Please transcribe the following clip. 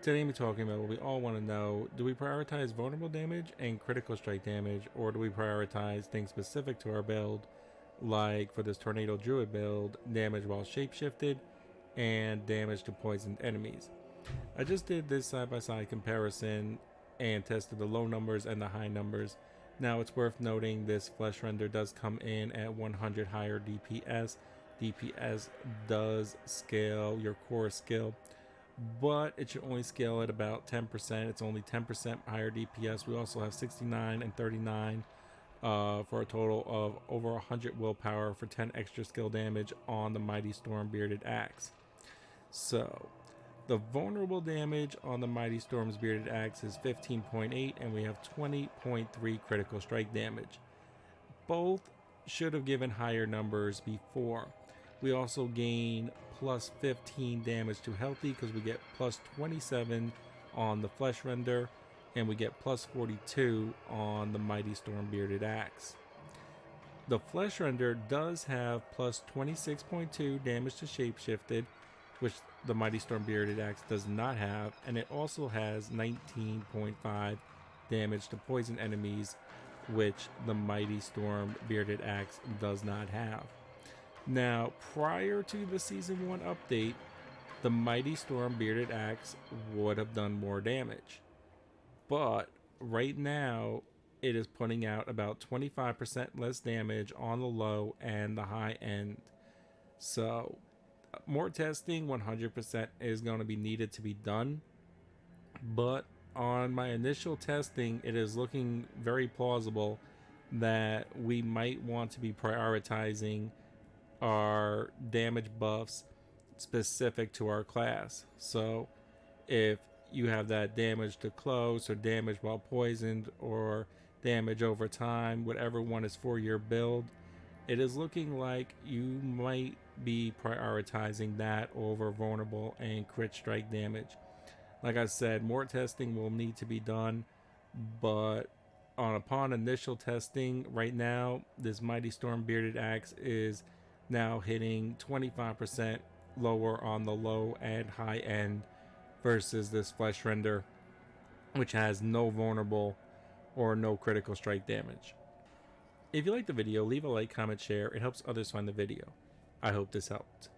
Today I'm talking about what we all want to know. Do we prioritize vulnerable damage and critical strike damage, or do we prioritize things specific to our build, like for this Tornado Druid build, damage while shapeshifted and damage to poisoned enemies? I just did this side-by-side comparison and tested the low numbers and the high numbers. Now it's worth noting this flesh render does come in at 100 higher DPS. DPS does scale your core skill, but it should only scale at about 10%. It's only 10% higher DPS. We also have 69 and 39 for a total of over 100 willpower for 10 extra skill damage on the Mighty Storm Bearded Axe. So the vulnerable damage on the Mighty Storm's Bearded Axe is 15.8, and we have 20.3 critical strike damage. Both should have given higher numbers before. We also gain plus 15 damage to healthy because we get plus 27 on the flesh render, and we get plus 42 on the Mighty Storm Bearded Axe. The flesh render does have plus 26.2 damage to shapeshifted, which the Mighty Storm Bearded Axe does not have, and it also has 19.5 damage to poison enemies, which the Mighty Storm Bearded Axe does not have. Now, prior to the Season 1 update, the Mighty Storm Bearded Axe would have done more damage. But right now, it is putting out about 25% less damage on the low and the high end. So, more testing 100% is going to be needed to be done. But on my initial testing, it is looking very plausible that we might want to be prioritizing our damage buffs specific to our class. So if you have that damage to close, or damage while poisoned, or damage over time, whatever one is for your build, it is looking like you might be prioritizing that over vulnerable and crit strike damage. Like I said, more testing will need to be done, but upon initial testing right now, this Mighty Storm Bearded Axe is now hitting 25% lower on the low and high end versus this flesh render, which has no vulnerable or no critical strike damage. If you liked the video, leave a like, comment, share. It helps others find the video. I hope this helped.